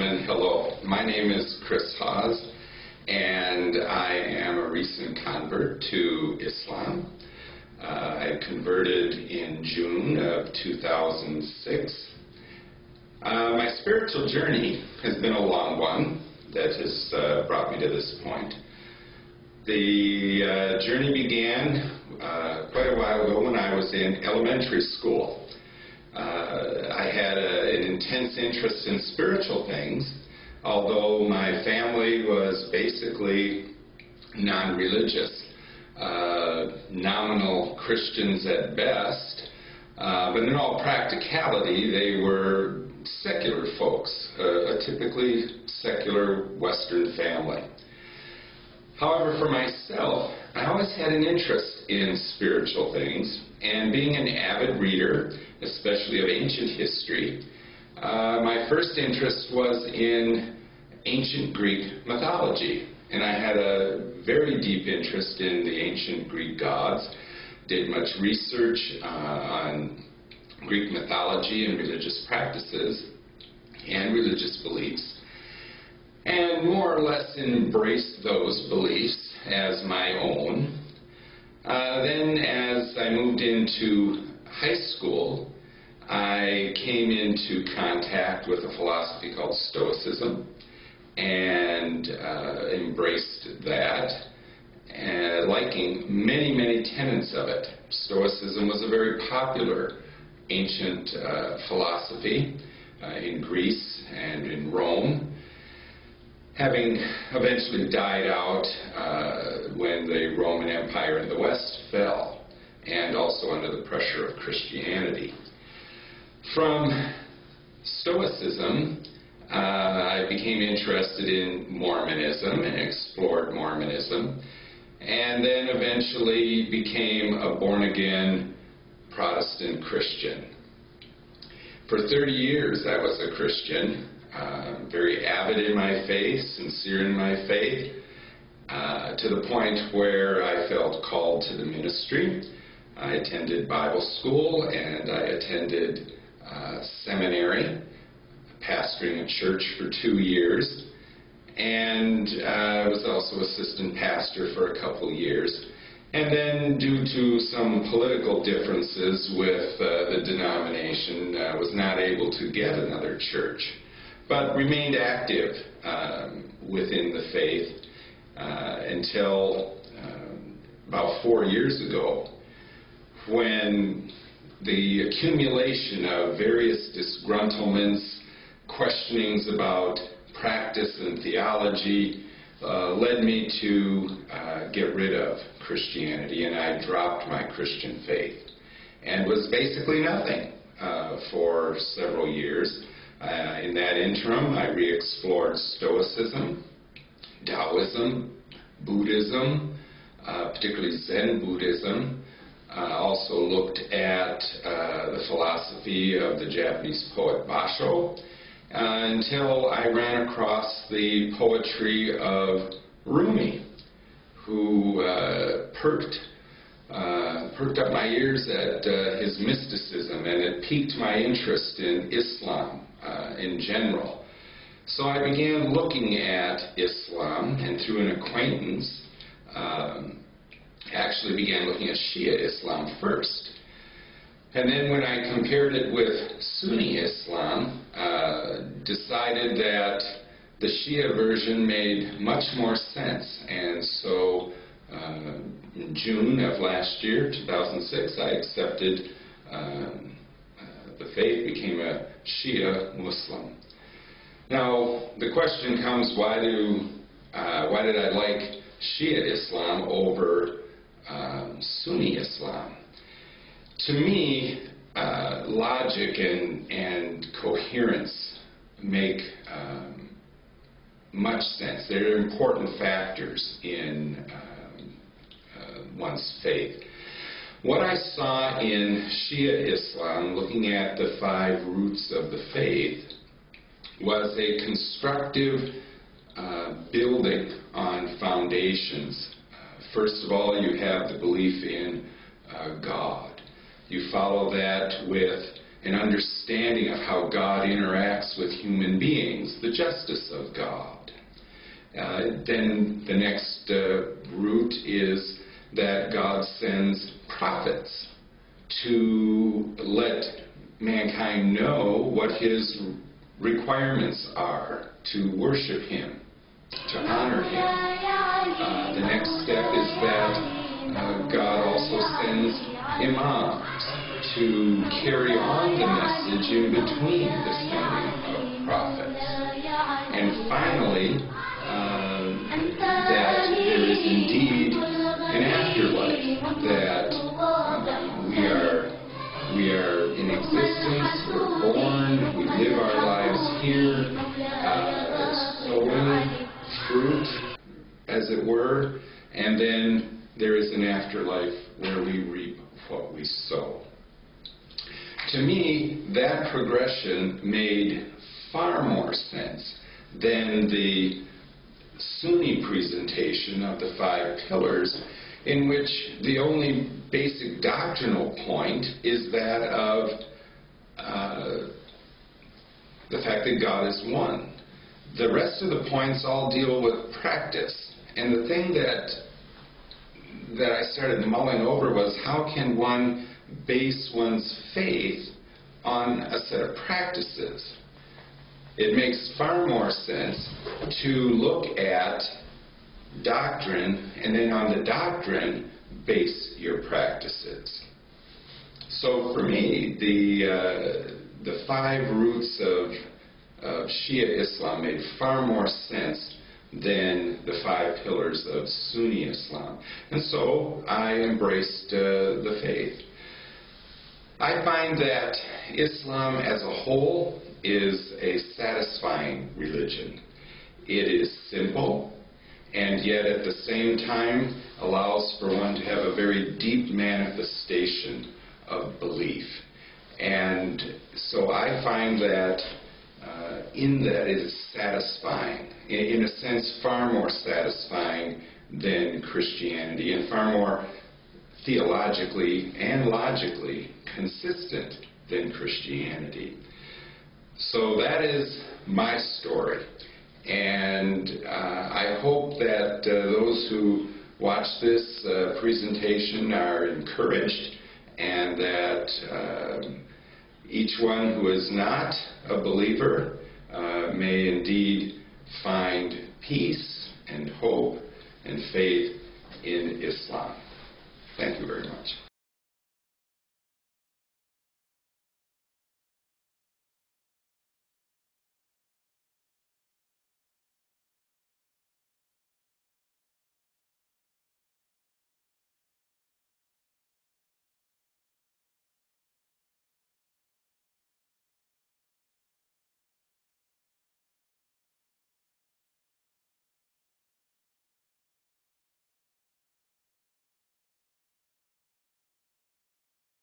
gentlemen, hello. My name is Chris Hawes, and I am a recent convert to Islam. I converted in June of 2006. My spiritual journey has been a long one that has brought me to this point. The journey began quite a while ago when I was in elementary school. I had an intense interest in spiritual things, although my family was basically non-religious, nominal Christians at best, but in all practicality they were secular folks, a typically secular Western family. However, for myself, I always had an interest in spiritual things, and being an avid reader, especially of ancient history, my first interest was in ancient Greek mythology, and I had a very deep interest in the ancient Greek gods, did much research on Greek mythology and religious practices and religious beliefs, and more or less embraced those beliefs as my own. Then as I moved into high school, I came into contact with a philosophy called Stoicism and embraced that, liking many tenets of it. Stoicism was a very popular ancient philosophy in Greece and in Rome, having eventually died out when the Roman Empire in the West fell, and also under the pressure of Christianity. From Stoicism, I became interested in Mormonism and explored Mormonism, and then eventually became a born-again Protestant Christian. For 30 years I was a Christian, very avid in my faith, sincere in my faith, to the point where I felt called to the ministry. I attended Bible school and I attended seminary, pastoring a church for 2 years, and I was also assistant pastor for a couple years. And then, due to some political differences with the denomination, I was not able to get another church, but remained active within the faith until about 4 years ago, when the accumulation of various disgruntlements, questionings about practice and theology led me to get rid of Christianity, and I dropped my Christian faith and was basically nothing for several years. In that interim, I re-explored Stoicism, Taoism, Buddhism, particularly Zen Buddhism. Also looked at the philosophy of the Japanese poet Basho, until I ran across the poetry of Rumi, who perked up my ears at his mysticism, and it piqued my interest in Islam in general. So I began looking at Islam, and through an acquaintance, actually began looking at Shia Islam first. And then when I compared it with Sunni Islam, decided that the Shia version made much more sense. And so in June of last year, 2006, I accepted the faith, became a Shia Muslim. Now, the question comes, why did I like Shia Islam over Sunni Islam? To me, logic and coherence make much sense. They're important factors in one's faith. What I saw in Shia Islam, looking at the 5 roots of the faith, was a constructive building on foundations. First of all, you have the belief in God. You follow that with an understanding of how God interacts with human beings, the justice of God. Then the next root is that God sends prophets to let mankind know what his requirements are to worship him, to honor him. The next step is that God also sends imams to carry on the message in between the sending of prophets. And finally, that there is indeed an afterlife, that we are in existence, we're born, we live our lives here, sowing fruit, as it were, and then there is an afterlife where we reap what we sow. To me, that progression made far more sense than the Sunni presentation of the 5 pillars, in which the only basic doctrinal point is that of the fact that God is one. The rest of the points all deal with practice. And the thing that I started mulling over was, how can one base one's faith on a set of practices? It makes far more sense to look at doctrine, and then on the doctrine base your practices. So for me, the 5 roots of Shia Islam made far more sense than the 5 pillars of Sunni Islam. And so I embraced the faith. I find that Islam as a whole is a satisfying religion. It is simple, and yet at the same time allows for one to have a very deep manifestation of belief. And so I find that in that it is satisfying, in a sense far more satisfying than Christianity, and far more theologically and logically consistent than Christianity. So that is my story, and I hope that those who watch this presentation are encouraged, and that each one who is not a believer may indeed find peace and hope and faith in Islam. Thank you very much.